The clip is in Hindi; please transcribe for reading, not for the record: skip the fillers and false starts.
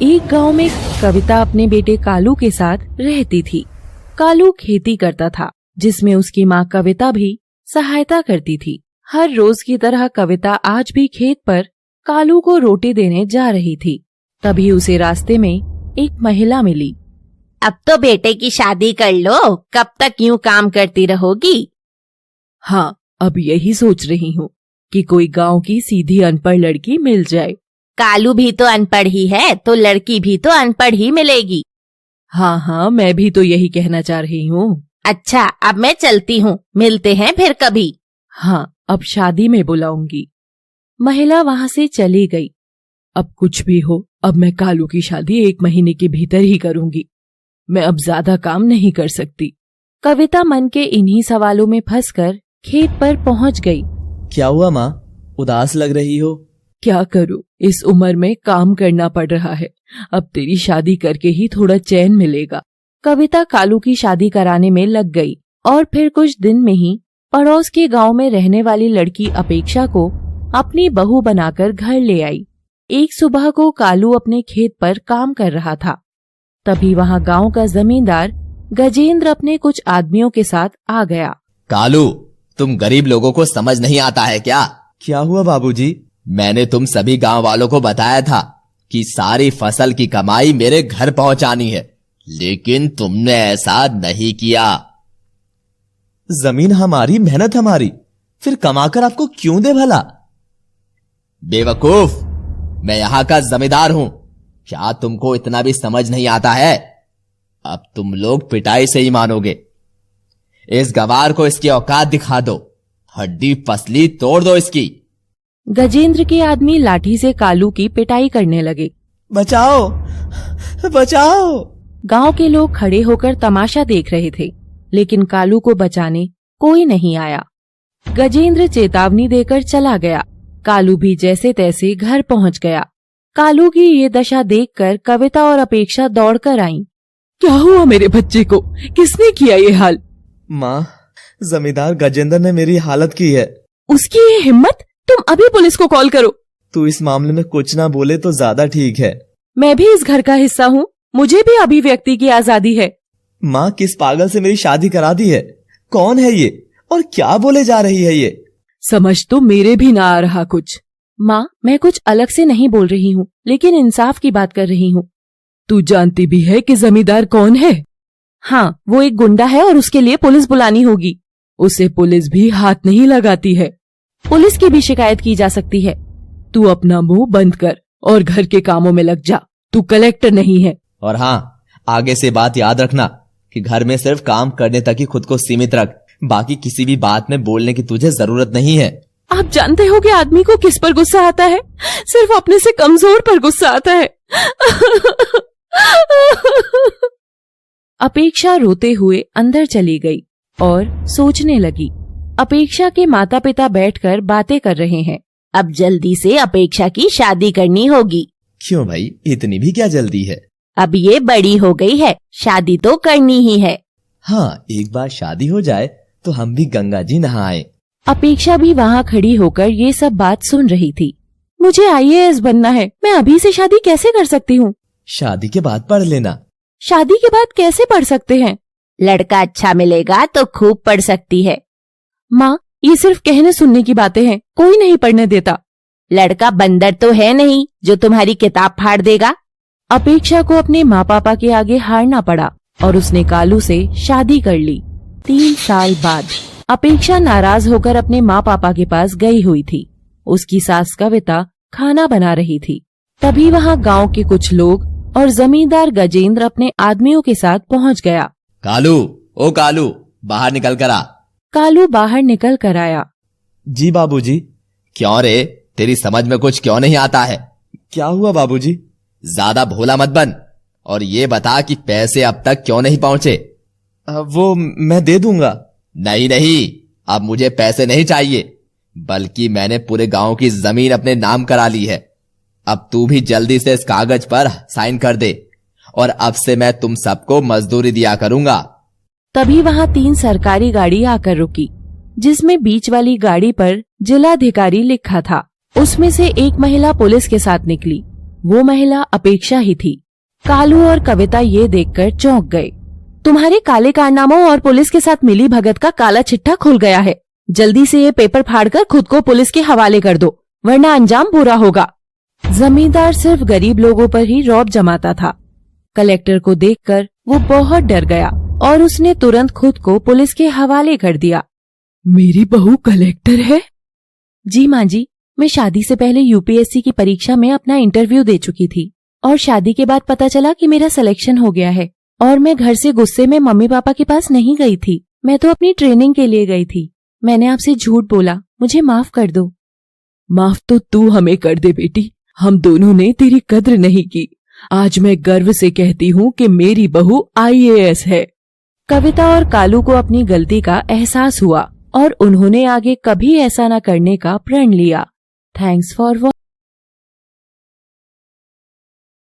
एक गांव में कविता अपने बेटे कालू के साथ रहती थी। कालू खेती करता था, जिसमें उसकी माँ कविता भी सहायता करती थी। हर रोज की तरह कविता आज भी खेत पर कालू को रोटी देने जा रही थी। तभी उसे रास्ते में एक महिला मिली। अब तो बेटे की शादी कर लो, कब तक यूं काम करती रहोगी? हाँ, अब यही सोच रही हूँ कि कोई गांव की सीधी अनपढ़ लड़की मिल जाए। कालू भी तो अनपढ़ ही है, तो लड़की भी तो अनपढ़ ही मिलेगी। हाँ, मैं भी तो यही कहना चाह रही हूँ। अच्छा, अब मैं चलती हूँ, मिलते हैं फिर कभी। हाँ, अब शादी में बुलाऊंगी। महिला वहाँ से चली गई। अब कुछ भी हो, अब मैं कालू की शादी 1 महीने के भीतर ही करूंगी। मैं अब ज्यादा काम नहीं कर सकती। कविता मन के इन्हीं सवालों में फंसकर खेत पर पहुँच गई। क्या हुआ माँ, उदास लग रही हो? क्या करूं, इस उम्र में काम करना पड़ रहा है। अब तेरी शादी करके ही थोड़ा चैन मिलेगा। कविता कालू की शादी कराने में लग गई और फिर कुछ दिन में ही पड़ोस के गांव में रहने वाली लड़की अपेक्षा को अपनी बहू बनाकर घर ले आई। एक सुबह को कालू अपने खेत पर काम कर रहा था। तभी वहां गांव का जमींदार गजेंद्र अपने कुछ आदमियों के साथ आ गया। कालू, तुम गरीब लोगों को समझ नहीं आता है क्या? क्या हुआ बाबूजी? मैंने तुम सभी गांव वालों को बताया था कि सारी फसल की कमाई मेरे घर पहुंचानी है, लेकिन तुमने ऐसा नहीं किया। जमीन हमारी, मेहनत हमारी, फिर कमाकर आपको क्यों दे भला? बेवकूफ, मैं यहां का जमींदार हूं। क्या तुमको इतना भी समझ नहीं आता है? अब तुम लोग पिटाई से ही मानोगे। इस गवार को इसकी औकात दिखा दो, हड्डी पसली तोड़ दो इसकी। गजेंद्र के आदमी लाठी से कालू की पिटाई करने लगे। बचाओ, बचाओ! गांव के लोग खड़े होकर तमाशा देख रहे थे, लेकिन कालू को बचाने कोई नहीं आया। गजेंद्र चेतावनी देकर चला गया। कालू भी जैसे तैसे घर पहुंच गया। कालू की ये दशा देखकर कविता और अपेक्षा दौड़कर आईं। क्या हुआ मेरे बच्चे को? किसने किया ये हाल? माँ, जमींदार गजेंद्र ने मेरी हालत की है। उसकी ये हिम्मत! तुम अभी पुलिस को कॉल करो। तू इस मामले में कुछ ना बोले तो ज्यादा ठीक है। मैं भी इस घर का हिस्सा हूँ, मुझे भी अभिव्यक्ति की आजादी है। माँ, किस पागल से मेरी शादी करा दी है? कौन है ये और क्या बोले जा रही है ये? समझ तो मेरे भी ना आ रहा कुछ। माँ, मैं कुछ अलग से नहीं बोल रही हूँ, लेकिन इंसाफ की बात कर रही हूँ। तू जानती भी है कि जमींदार कौन है? हाँ, वो एक गुंडा है और उसके लिए पुलिस बुलानी होगी। उसे पुलिस भी हाथ नहीं लगाती है। पुलिस की भी शिकायत की जा सकती है। तू अपना मुंह बंद कर और घर के कामों में लग जा। तू कलेक्टर नहीं है। और हाँ, आगे से बात याद रखना कि घर में सिर्फ काम करने तक ही खुद को सीमित रख। बाकी किसी भी बात में बोलने की तुझे जरूरत नहीं है। आप जानते हो कि आदमी को किस पर गुस्सा आता है? सिर्फ अपने से कमजोर पर गुस्सा आता है। अपेक्षा रोते हुए अंदर चली गई और सोचने लगी। अपेक्षा के माता पिता बैठकर बातें कर रहे हैं। अब जल्दी से अपेक्षा की शादी करनी होगी। क्यों भाई, इतनी भी क्या जल्दी है? अब ये बड़ी हो गई है, शादी तो करनी ही है। हाँ, एक बार शादी हो जाए तो हम भी गंगा जी नहाए। अपेक्षा भी वहाँ खड़ी होकर ये सब बात सुन रही थी। मुझे IAS बनना है, मैं अभी से शादी कैसे कर सकती हूँ? शादी के बाद पढ़ लेना। शादी के बाद कैसे पढ़ सकते हैं? लड़का अच्छा मिलेगा तो खूब पढ़ सकती है। माँ, ये सिर्फ कहने सुनने की बातें हैं, कोई नहीं पढ़ने देता। लड़का बंदर तो है नहीं जो तुम्हारी किताब फाड़ देगा। अपेक्षा को अपने माँ पापा के आगे हारना पड़ा और उसने कालू से शादी कर ली। 3 साल बाद अपेक्षा नाराज होकर अपने माँ पापा के पास गई हुई थी। उसकी सास कविता खाना बना रही थी। तभी वहाँ गांव के कुछ लोग और जमींदार गजेंद्र अपने आदमियों के साथ पहुँच गया। कालू, ओ कालू, बाहर निकल कर आ। कालू बाहर निकल कर आया। जी बाबूजी। क्यों रे, तेरी समझ में कुछ क्यों नहीं आता है? क्या हुआ बाबूजी? ज्यादा भोला मत बन और ये बता कि पैसे अब तक क्यों नहीं पहुंचे? वो मैं दे दूंगा। नहीं नहीं, अब मुझे पैसे नहीं चाहिए, बल्कि मैंने पूरे गांव की जमीन अपने नाम करा ली है। अब तू भी जल्दी से इस कागज पर साइन कर दे और अब से मैं तुम सबको मजदूरी दिया करूंगा। तभी वहाँ 3 सरकारी गाड़ी आकर रुकी, जिसमें बीच वाली गाड़ी पर जिलाधिकारी लिखा था। उसमें से एक महिला पुलिस के साथ निकली। वो महिला अपेक्षा ही थी। कालू और कविता ये देखकर चौंक गए। तुम्हारे काले कारनामों और पुलिस के साथ मिली भगत का काला चिट्ठा खुल गया है। जल्दी से ये पेपर फाड़कर खुद को पुलिस के हवाले कर दो, वरना अंजाम बुरा होगा। जमींदार सिर्फ गरीब लोगों पर ही रौब जमाता था। कलेक्टर को देखकर वो बहुत डर गया और उसने तुरंत खुद को पुलिस के हवाले कर दिया। मेरी बहू कलेक्टर है? जी माँ जी, मैं शादी से पहले यूपीएससी की परीक्षा में अपना इंटरव्यू दे चुकी थी और शादी के बाद पता चला कि मेरा सिलेक्शन हो गया है और मैं घर से गुस्से में मम्मी पापा के पास नहीं गई थी। मैं तो अपनी ट्रेनिंग के लिए गई थी। मैंने आपसे झूठ बोला, मुझे माफ कर दो। माफ तो तू हमें कर दे बेटी, हम दोनों ने तेरी कद्र नहीं की। आज मैं गर्व से कहती हूँ कि मेरी बहू IAS है। कविता और कालू को अपनी गलती का एहसास हुआ और उन्होंने आगे कभी ऐसा न करने का प्रण लिया। Thanks for